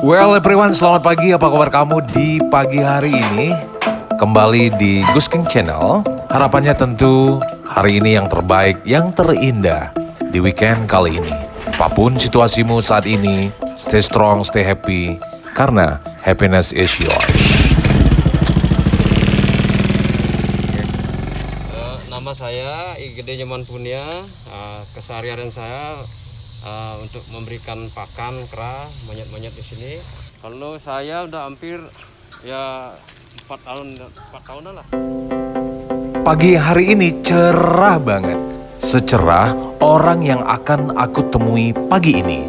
Well everyone, selamat pagi. Apa kabar kamu di pagi hari ini? Kembali di Gus King Channel. Harapannya tentu hari ini yang terbaik, yang terindah di weekend kali ini. Apapun situasimu saat ini, stay strong, stay happy, karena happiness is yours. Nama saya Igede Nyoman Punia. Keseharian saya untuk memberikan pakan kera monyet-monyet di sini. Kalau saya udah hampir ya 4 tahunan lah. Pagi hari ini cerah banget, secerah orang yang akan aku temui pagi ini.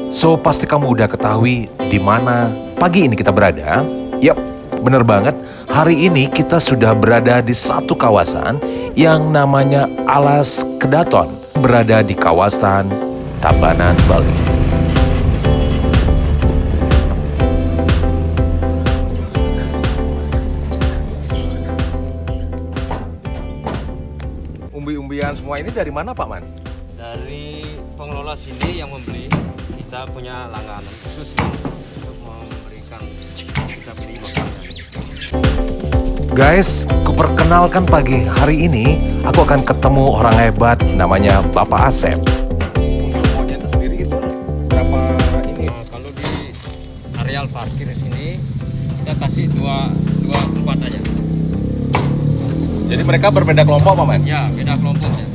So pasti kamu udah ketahui di mana pagi ini kita berada. Yap, bener banget. Hari ini kita sudah berada di satu kawasan yang namanya Alas Kedaton, berada di kawasan Tabanan, Bali. Umbi-umbian semua ini dari mana Pak Man? Dari pengelola sini yang membeli, kita punya langganan khusus untuk memberikan kita beli makanan. Guys, kuperkenalkan pagi hari ini, aku akan ketemu orang hebat namanya Bapak Asep. Untuk monyet sendiri itu berapa ini? Kalau di areal parkir di sini kita kasih dua tempat aja. Jadi mereka berbeda kelompok Pak Man? Ya, beda kelompoknya.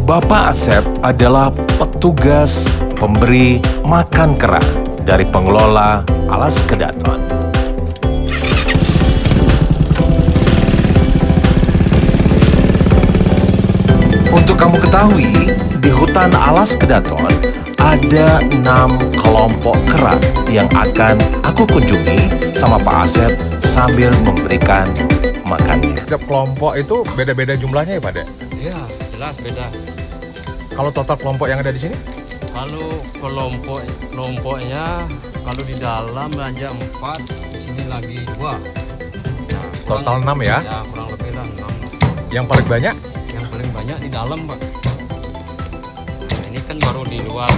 Bapak Asep adalah petugas pemberi makan kera dari pengelola Alas Kedaton. Untuk kamu ketahui, di hutan Alas Kedaton ada 6 kelompok kera yang akan aku kunjungi sama Pak Asep sambil memberikan makannya. Setiap kelompok itu beda-beda jumlahnya ya Pak De? Iya, jelas beda. Kalau total kelompok yang ada di sini? Kalau kelompoknya kalau di dalam aja 4, di sini lagi 2. Nah, Total 6 ya? Ya, kurang lebih lah 6. Yang paling banyak? Yang paling banyak di dalam, Pak. Nah, ini kan baru di luar.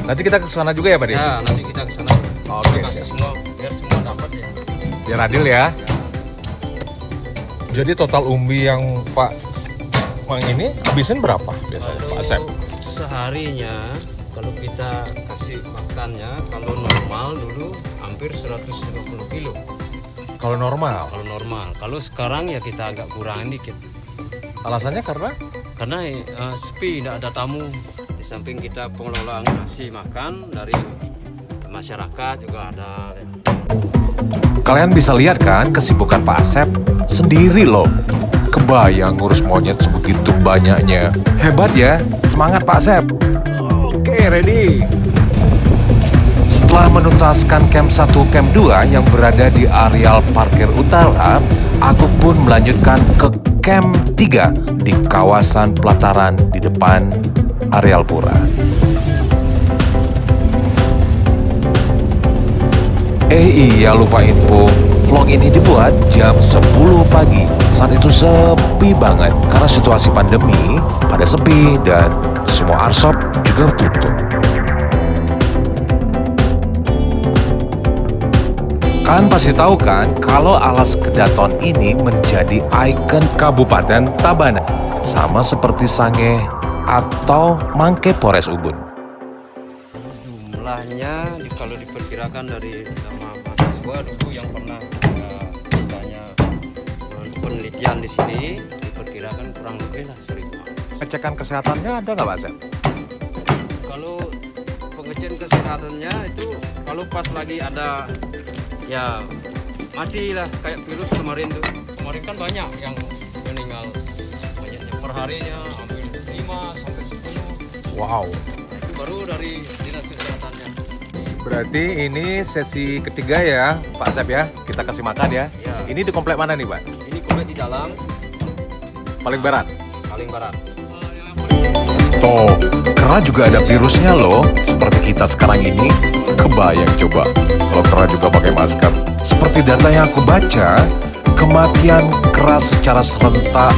Nanti kita ke sana juga ya Pak De? Ya, nanti kita ke sana. Oke, Kita kasih siap. semua biar semua dapat ya. Biar adil ya. Jadi total umbi yang Pak Mang ini habisin berapa biasanya Pak Asep? Seharinya kalau kita kasih makannya, kalau normal dulu hampir 150 kilo. Kalau normal? Kalau normal. Kalau sekarang ya kita agak kurangin dikit. Alasannya karena? Karena sepi, tidak ada tamu. Di samping kita pengelola ngasih makan dari masyarakat juga ada. Kalian bisa lihat kan kesibukan Pak Asep sendiri loh. Kebayang ngurus monyet sebegitu banyaknya. Hebat ya, semangat Pak Asep. Oke, ready. Setelah menuntaskan camp 1, camp 2 yang berada di areal parkir utara, aku pun melanjutkan ke camp 3 di kawasan pelataran di depan areal pura. Iya, lupa info. Vlog ini dibuat jam 10 pagi. Saat itu sepi banget karena situasi pandemi, pada sepi dan semua arshop juga tutup. Kalian pasti tahu kan kalau Alas Kedaton ini menjadi ikon Kabupaten Tabanan, sama seperti Sangeh atau Mangke Polres Ubud. Jumlahnya kalau diperkirakan dari sama mahasiswa dulu yang pernah istilahnya penelitian di sini, diperkirakan kurang lebih lah 1000. Pengecekan kesehatannya ada nggak Pak Asep? Kalau pengecekan kesehatannya itu kalau pas lagi ada ya mati lah, kayak virus kemarin tuh. Kemarin kan banyak yang meninggal banyaknya, perharinya hampir 5 sampai 10. Wow. Itu baru dari dinas kesehatannya. Berarti ini sesi ketiga ya Pak Asep ya, kita kasih makan ya. Ya. Ini di komplek mana nih Pak? Ini komplek di dalam Paling barat? paling barat. Tuh, kera juga ada virusnya loh, seperti kita sekarang ini. Kebayang coba, kalau kera juga pakai masker. Seperti data yang aku baca, kematian kera secara serentak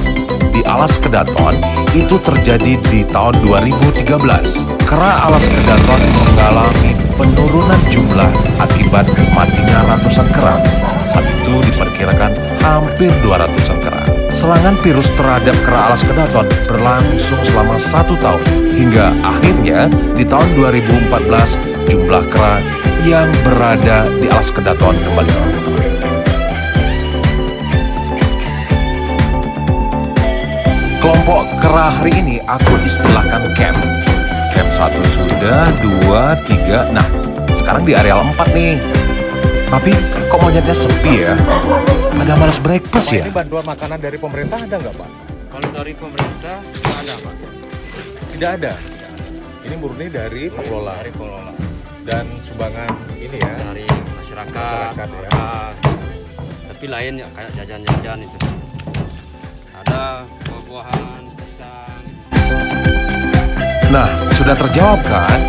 di Alas Kedaton itu terjadi di tahun 2013. Kera alas Kedaton mengalami penurunan jumlah akibat matinya ratusan kerang. Saat itu diperkirakan hampir 200-an kerang. Serangan virus terhadap kera alas Kedaton berlangsung selama 1 tahun. Hingga akhirnya di tahun 2014 jumlah kera yang berada di alas Kedaton kembali normal. Kelompok kera hari ini aku istilahkan camp. Camp 1 sudah, 2, 3, nah sekarang di areal 4 nih. Tapi kok monyetnya sepi ya? Pada malas breakfast ya? Ini bantuan makanan dari pemerintah ada nggak Pak? Kalau dari pemerintah nggak ada Pak. Tidak ada. Ini murni dari pengelola Dari pengelola. dan sumbangan ini ya. Dari masyarakat Masyarakat, ya. makan. Tapi lain ya kayak jajan-jajan itu. Ada buah-buahan, pisang. Nah, sudah terjawab kan?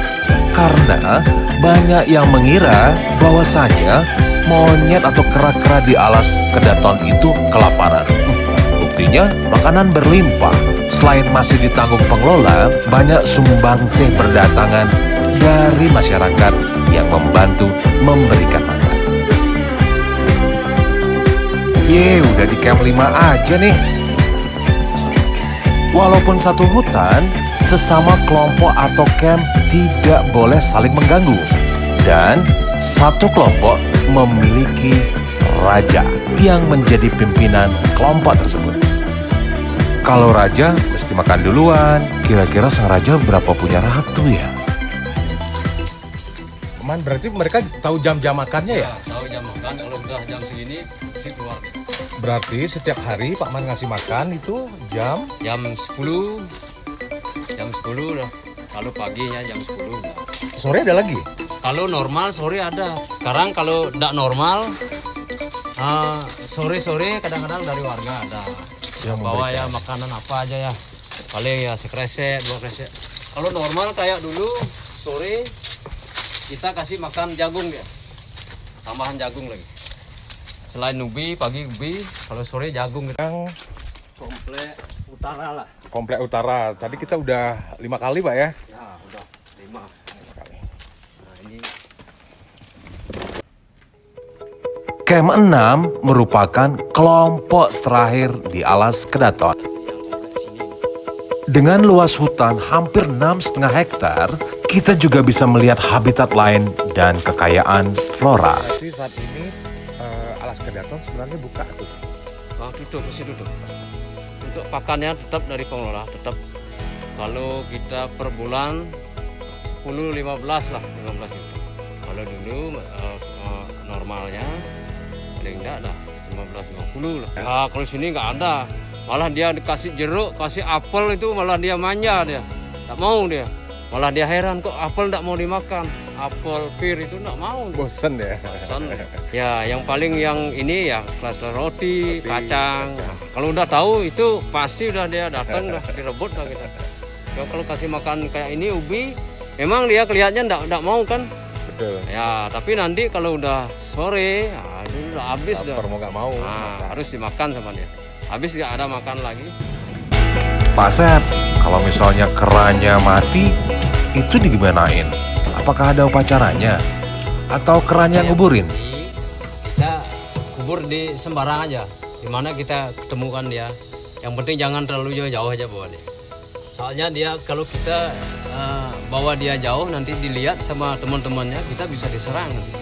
Karena banyak yang mengira bahwasanya monyet atau kera-kera di alas Kedaton itu kelaparan. Buktinya makanan berlimpah. Selain masih ditanggung pengelola, banyak sumbangsih berdatangan dari masyarakat yang membantu memberikan makan. Udah di camp 5 aja nih. Walaupun satu hutan, sesama kelompok atau camp tidak boleh saling mengganggu. Dan satu kelompok memiliki raja yang menjadi pimpinan kelompok tersebut. Kalau raja mesti makan duluan. Kira-kira sang raja berapa punya ratu ya? Teman, berarti mereka tahu jam-jam makannya ya? Tahu jam makan, kalau udah jam segini mesti keluar. Berarti setiap hari Pak Man ngasih makan itu jam Jam 10 lah. Kalau paginya jam 10. sore ada lagi? Kalau normal sore ada. Sekarang kalau tidak normal, sore-sore kadang-kadang dari warga ada. Yang Bawa ya makanan apa aja ya. Paling ya sekresek, 2 kresek. Kalau normal kayak dulu, sore kita kasih makan jagung ya. Tambahan jagung lagi. Selain ubi, pagi ubi, kalau sore jagung. Yang Komplek utara lah. Komplek Utara. Tadi kita udah 5 kali Pak ya? Ya, udah 5. 5 kali. Nah, ini Camp 6 merupakan kelompok terakhir di alas Kedaton. Dengan luas hutan hampir 6,5 hektar, kita juga bisa melihat habitat lain dan kekayaan flora. Berarti saat ini alas Kedaton sebenarnya buka tuh. tutup, masih tutup. Untuk pakannya tetap dari pengelola, tetap. Kalau kita per bulan 10-15 lah, 15 juta. Kalau dulu normalnya paling enggak ada 15-20 lah. Nah, kalau sini nggak ada. Malah dia dikasih jeruk, kasih apel itu malah dia manja dia. Tak mau dia. Malah dia heran kok apel enggak mau dimakan. Apel, pir itu enggak mau. Bosen ya? Bosan. Ya, yang paling yang ini ya roti, kacang. Nah, kalau udah tahu itu pasti udah dia datang dah direbut dah kita. Ya, kalau kasih makan kayak ini ubi, memang dia kelihatannya enggak mau kan? Betul. Ya, tapi nanti kalau udah sore, ya, itu udah habis dah. Lapar mau nggak mau. Nah, harus dimakan sama dia. Habis nggak ada makan lagi. Pak Sep, kalau misalnya keranya mati, itu digimanain? Apakah ada upacaranya? Atau keranya nguburin? Kita kubur di sembarang aja. Dimana kita ketemukan dia. Yang penting jangan terlalu jauh-jauh aja bawa dia. Soalnya dia kalau kita bawa dia jauh nanti dilihat sama teman-temannya, kita bisa diserang nanti.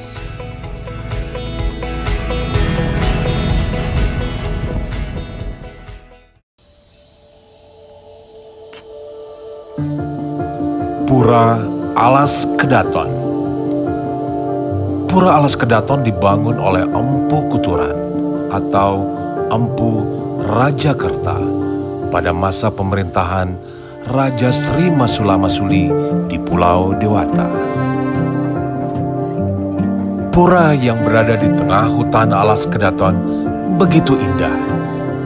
Pura Alas Kedaton. Pura Alas Kedaton dibangun oleh Empu Kuturan atau Empu Rajakerta pada masa pemerintahan Raja Sri Masula Masuli di Pulau Dewata. Pura yang berada di tengah hutan Alas Kedaton begitu indah,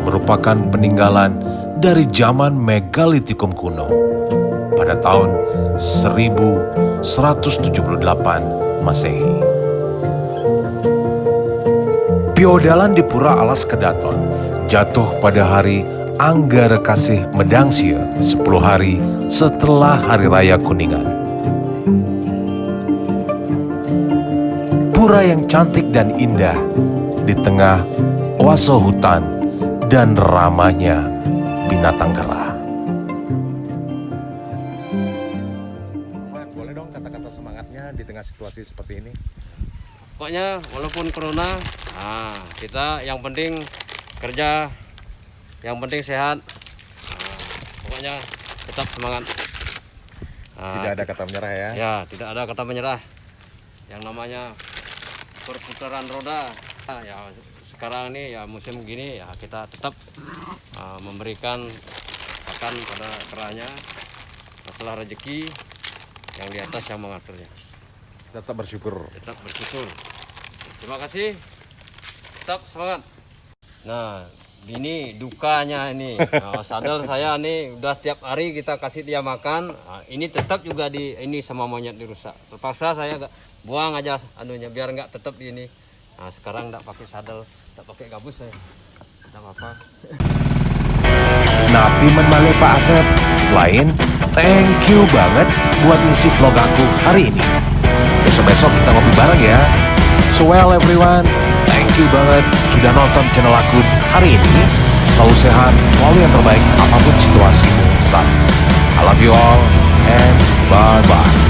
merupakan peninggalan dari zaman Megalitikum kuno pada tahun 1178 Masehi. Piodalan di Pura Alas Kedaton jatuh pada hari Anggara Kasih Medangsia 10 hari setelah Hari Raya Kuningan. pura yang cantik dan indah di tengah oase hutan dan ramanya binatang kera. Boleh dong kata-kata semangatnya di tengah situasi seperti ini? Pokoknya walaupun corona, kita yang penting kerja, yang penting sehat. Pokoknya tetap semangat. Tidak ada kata menyerah ya? Ya, tidak ada kata menyerah. Yang namanya perputaran roda. Ya sekarang ini ya musim gini ya kita tetap memberikan pakan pada keranya. Masalah rezeki yang di atas yang mengaturnya. Tetap bersyukur. Tetap bersyukur. Terima kasih. Tetap semangat. Nah, ini dukanya ini. Sadel saya nih udah tiap hari kita kasih dia makan. Ini tetap juga ini sama monyet dirusak. Terpaksa saya buang aja anunya biar nggak tetap di ini. Nah, sekarang nggak pakai sadel, nggak pakai gabus saya. Nggak apa-apa. Nah, Pimen Male Pak Asep, selain thank you banget buat ngisi vlog aku hari ini. Besok-besok kita ngopi bareng ya. So well everyone, thank you banget sudah nonton channel aku hari ini. Selalu sehat, selalu yang terbaik apapun situasimu saat. I love you all and bye-bye.